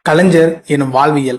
கலைஞர் எனும் வாழ்வியல்.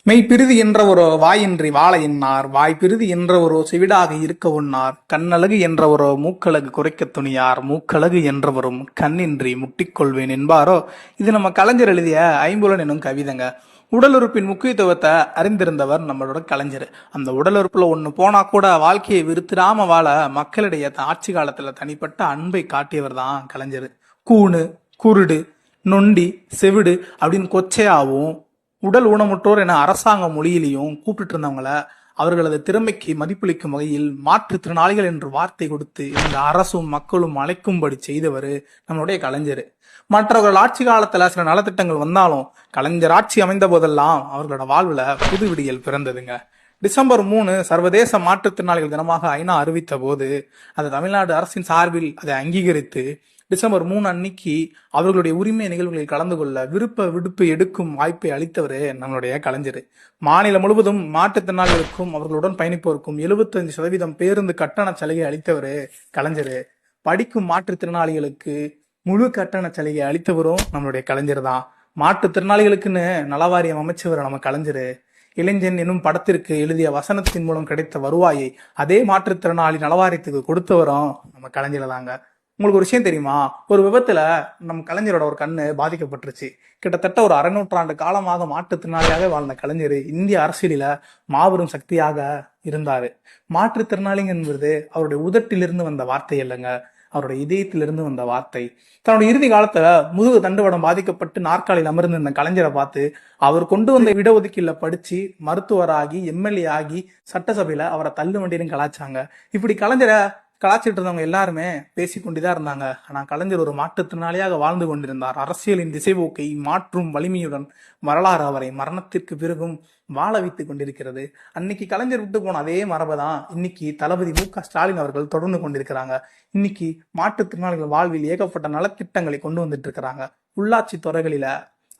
மெய் பிரிதி என்ற ஒரு வாயின்றி வாழ எண்ணார், வாய் பிரிதி என்ற ஒரு செவிடாக இருக்க உண்ணார், கண்ணழகு என்ற ஒரு மூக்கழகு குறைக்க துணியார், மூக்கழகு என்றவரும் கண்ணின்றி முட்டிக்கொள்வேன் என்பாரோ. இது நம்ம கலைஞர் எழுதிய ஐம்புலன் எனும் கவிதைங்க. உடல் உறுப்பின் முக்கியத்துவத்தை அறிந்திருந்தவர் நம்மளோட கலைஞர். அந்த உடல் உறுப்புல ஒண்ணு போனா கூட வாழ்க்கையை விருத்திராம வாழ மக்களிடையே ஆட்சி காலத்துல தனிப்பட்ட அன்பை காட்டியவர் தான் கலைஞர். கூணு, குருடு, நொண்டி, செவிடு அப்படின்னு கொச்சையாவும் உடல் ஊனமுற்றோர் என அரசாங்க மொழியிலையும் கூப்பிட்டு இருந்தவங்கள அவர்களது திறமைக்கு மதிப்பளிக்கும் வகையில் மாற்றுத்திறனாளிகள் என்று வார்த்தை கொடுத்து இந்த அரசும் மக்களும் அழைக்கும்படி செய்தவர் நம்மளுடைய கலைஞர். மற்றவர்கள் ஆட்சி காலத்துல சில நலத்திட்டங்கள் வந்தாலும் கலைஞர் ஆட்சி அமைந்த போதெல்லாம் அவர்களோட வாழ்வுல புது விடியல் பிறந்ததுங்க. டிசம்பர் 3 சர்வதேச மாற்றுத்திறனாளிகள் தினமாக ஐநா அறிவித்த போது அது தமிழ்நாடு அரசின் சார்பில் அதை அங்கீகரித்து டிசம்பர் 3 அன்னைக்கு அவர்களுடைய உரிமை நிகழ்வுகளில் கலந்து கொள்ள விருப்ப விடுப்பு எடுக்கும் வாய்ப்பை அளித்தவர் நம்மளுடைய கலைஞர். மாநிலம் முழுவதும் மாற்றுத்திறனாளிகளுக்கும் அவர்களுடன் பயணிப்போருக்கும் 75% பேருந்து கட்டண சலுகை அளித்தவர் கலைஞர். படிக்கும் மாற்றுத்திறனாளிகளுக்கு முழு கட்டண சலுகை அளித்தவரும் நம்மளுடைய கலைஞர் தான். மாற்றுத்திறனாளிகளுக்குன்னு நலவாரியம் அமைச்சவர் நம்ம கலைஞர். இளைஞன் எனும் படத்திற்கு எழுதிய வசனத்தின் மூலம் கிடைத்த வருவாயை அதே மாற்றுத்திறனாளி நலவாரியத்துக்கு கொடுத்தவரும் நம்ம கலைஞர் தாங்க. உங்களுக்கு ஒரு விஷயம் தெரியுமா? ஒரு விபத்துல நம்ம கலைஞரோட ஒரு கண்ணு பாதிக்கப்பட்டுருச்சு. கிட்டத்தட்ட ஒரு 600 காலமாக மாற்றுத்திறனாளியாக வாழ்ந்த கலைஞர் இந்திய அரசியலில மாபெரும் சக்தியாக இருந்தாரு. மாற்றுத்திறனாளிங்க என்பது அவருடைய உதட்டிலிருந்து வந்த வார்த்தை இல்லைங்க, அவருடைய இதயத்திலிருந்து வந்த வார்த்தை. தன்னுடைய இறுதி காலத்துல முதுகு தண்டுவடம் பாதிக்கப்பட்டு நாற்காலியில் அமர்ந்து இந்த கலைஞரை பார்த்து அவர் கொண்டு வந்த இடஒதுக்கீடுல படிச்சு மருத்துவராகி எம்எல்ஏ ஆகி சட்டசபையில அவரை தள்ளு வண்டியிலும் கலாச்சாங்க. இப்படி கலைஞரை கலாச்சிட்டு இருந்தவங்க எல்லாருமே பேசிக்கொண்டுதான் இருந்தாங்க. ஆனா கலைஞர் ஒரு மாற்றுத்திறனாளியாக வாழ்ந்து கொண்டிருந்தார். அரசியலின் திசைபோக்கை மாற்றும் வலிமையுடன் வரலாறு அவரை மரணத்திற்கு பிறகும் வாழ வைத்துக் கொண்டிருக்கிறது. அன்னைக்கு கலைஞர் விட்டு போன அதே மரபை தான் இன்னைக்கு தளபதி மு.க.ஸ்டாலின் அவர்கள் தொடர்ந்து கொண்டிருக்கிறாங்க. இன்னைக்கு மாற்றுத்திறனாளிகள் வாழ்வில் ஏகப்பட்ட நலத்திட்டங்களை கொண்டு வந்துட்டு இருக்கிறாங்க. உள்ளாட்சி துறைகளில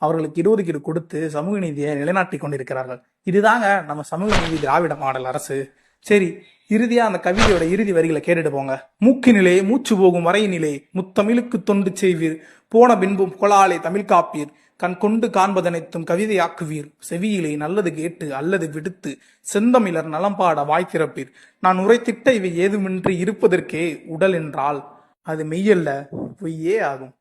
அவர்களுக்கு இடஒதுக்கீடு கொடுத்து சமூக நீதியை நிலைநாட்டி கொண்டிருக்கிறார்கள். இதுதாங்க நம்ம சமூக நீதி திராவிட மாடல் அரசு. சரி, இறுதியா அந்த கவிதையோட இறுதி வரிகளை கேட்டுட்டு போங்க. மூக்கினிலே மூச்சு போகும் வரையினிலே முத்தமிழுக்கு தொண்டு செய்வீர், போன பின்பும் புகழாலே தமிழ் காப்பீர், கண் கொண்டு காண்பதனைத்தும் கவிதையாக்குவீர், செவியிலே நல்லது கேட்டு அல்லது விடுத்து செந்தமிழர் நலம்பாட வாய் திறப்பீர். நான் உரைத்திட்ட இவை ஏதுமின்றி இருப்பதற்கே உடல் என்றால் அது மெய்யல்ல பொய்யே ஆகும்.